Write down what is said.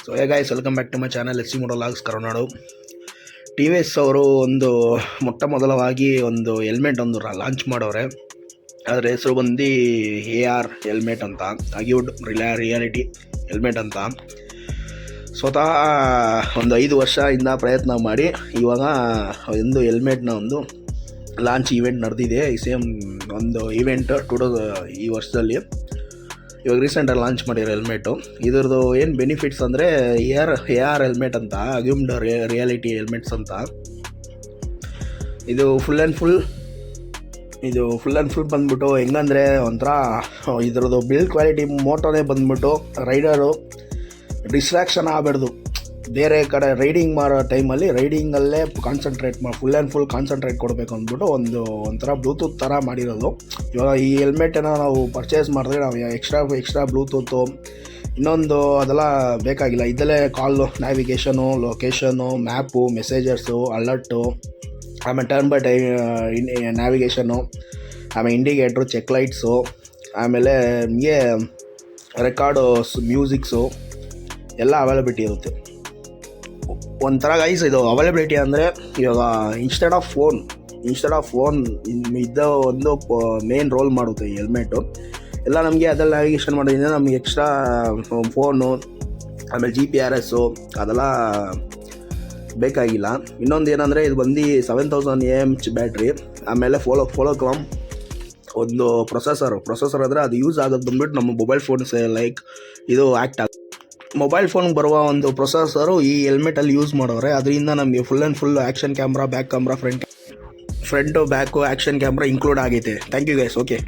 So guys welcome back to my channel S C moto logs Karunadu. T V S ಅವರು ಒಂದು ಮೊಟ್ಟ ಮೊದಲವಾಗಿ ಒಂದು ಹೆಲ್ಮೆಟ್ ಒಂದು ಲಾಂಚ್ ಮಾಡವ್ರೆ. ಅದರ ಹೆಸರು ಬಂದು AR ಹೆಲ್ಮೆಟ್ ಅಂತ, ಅಗ್ಯೂಡ್ ರಿಯಾಲಿಟಿ ಹೆಲ್ಮೆಟ್ ಅಂತ. ಸ್ವತಃ ಒಂದು 5 ವರ್ಷದಿಂದ ಪ್ರಯತ್ನ ಮಾಡಿ ಇವಾಗ ಒಂದು ಹೆಲ್ಮೆಟ್ನ ಒಂದು ಲಾಂಚ್ ಈವೆಂಟ್ ನಡೆದಿದೆ. ಸೇಮ್ ಒಂದು ಈವೆಂಟ್ ಈ ವರ್ಷದಲ್ಲಿ ಇವಾಗ ರೀಸೆಂಟಾಗಿ ಲಾಂಚ್ ಮಾಡಿರೋ ಹೆಲ್ಮೆಟು. ಇದ್ರದ್ದು ಏನು ಬೆನಿಫಿಟ್ಸ್ ಅಂದರೆ AR ಹೆಲ್ಮೆಟ್ ಅಂತ, ಅಗ್ಯೂಮ್ಡ್ ರಿಯಾಲಿಟಿ ಹೆಲ್ಮೆಟ್ಸ್ ಅಂತ. ಇದು ಫುಲ್ ಆ್ಯಂಡ್ ಫುಲ್ ಬಂದ್ಬಿಟ್ಟು ಹೆಂಗಂದರೆ ಒಂಥರ ಇದ್ರದ್ದು ಬಿಲ್ಡ್ ಕ್ವಾಲಿಟಿ ಮೋಟೋನೇ ಬಂದ್ಬಿಟ್ಟು ರೈಡರು ಡಿಸ್ಟ್ರಾಕ್ಷನ್ ಆಗಬಾರ್ದು, ಬೇರೆ ಕಡೆ ರೈಡಿಂಗ್ ಮಾಡೋ ಟೈಮಲ್ಲಿ ರೈಡಿಂಗಲ್ಲೇ concentrate full and full concentrate ಕೊಡಬೇಕು ಅಂದ್ಬಿಟ್ಟು ಒಂಥರ ಬ್ಲೂಟೂತ್ ಥರ ಮಾಡಿರೋದು. ಇವಾಗ ಈ ಹೆಲ್ಮೆಟನ್ನು ನಾವು ಪರ್ಚೇಸ್ ಮಾಡಿದ್ರೆ ನಾವು ಎಕ್ಸ್ಟ್ರಾ ಬ್ಲೂಟೂತು ಇನ್ನೊಂದು ಅದೆಲ್ಲ ಬೇಕಾಗಿಲ್ಲ. ಇದಲ್ಲೇ ಕಾಲು ನ್ಯಾವಿಗೇಷನು, ಲೊಕೇಶನು, ಮ್ಯಾಪು, ಮೆಸೇಜರ್ಸು, ಅಲರ್ಟು, ಆಮೇಲೆ ಟರ್ನ್ ಬೈ ನ್ಯಾವಿಗೇಷನು, ಆಮೇಲೆ ಇಂಡಿಕೇಟ್ರು, ಚೆಕ್ ಲೈಟ್ಸು, ಆಮೇಲೆ ನಿಮಗೆ ರೆಕಾರ್ಡು, ಮ್ಯೂಸಿಕ್ಸು ಎಲ್ಲ ಅವೈಲಬಿಲಿಟಿ ಇರುತ್ತೆ. ಒಂಥರ ಗೈಸ್ ಇದು ಅವೈಲಬಿಲಿಟಿ ಅಂದರೆ ಇವಾಗ ಇನ್ಸ್ಟೆಡ್ ಆಫ್ ಫೋನ್ ಇದ್ದ ಒಂದು ಮೇನ್ ರೋಲ್ ಮಾಡುತ್ತೆ ಈ ಹೆಲ್ಮೆಟು. ಎಲ್ಲ ನಮಗೆ ಅದೆಲ್ಲ ನ್ಯಾವಿಗೇಷನ್ ಮಾಡೋದ್ರಿಂದ ನಮಗೆ ಎಕ್ಸ್ಟ್ರಾ ಫೋನು, ಆಮೇಲೆ GPS ಅದೆಲ್ಲ ಬೇಕಾಗಿಲ್ಲ. ಇನ್ನೊಂದು ಏನಂದರೆ ಇದು ಬಂದು 7000 mAh ಬ್ಯಾಟ್ರಿ, ಆಮೇಲೆ ಫೋಲೋಕಾಮ್ ಒಂದು ಪ್ರೊಸೆಸರ್ ಅಂದರೆ ಅದು ಯೂಸ್ ಆಗೋದು ಬಂದ್ಬಿಟ್ಟು ನಮ್ಮ ಮೊಬೈಲ್ ಫೋನ್ಸ್ ಲೈಕ್ ಇದು ಆ್ಯಕ್ಟ್ ಮೊಬೈಲ್ ಫೋನ್ಗೆ ಬರುವ ಒಂದು ಪ್ರೊಸೆಸರು ಈ ಹೆಲ್ಮೆಟಲ್ಲಿ ಯೂಸ್ ಮಾಡೋರೆ. ಅದರಿಂದ ನಮಗೆ full and full action camera, back camera, front back action camera include ಆಗೈತೆ. Thank you guys. ಓಕೆ.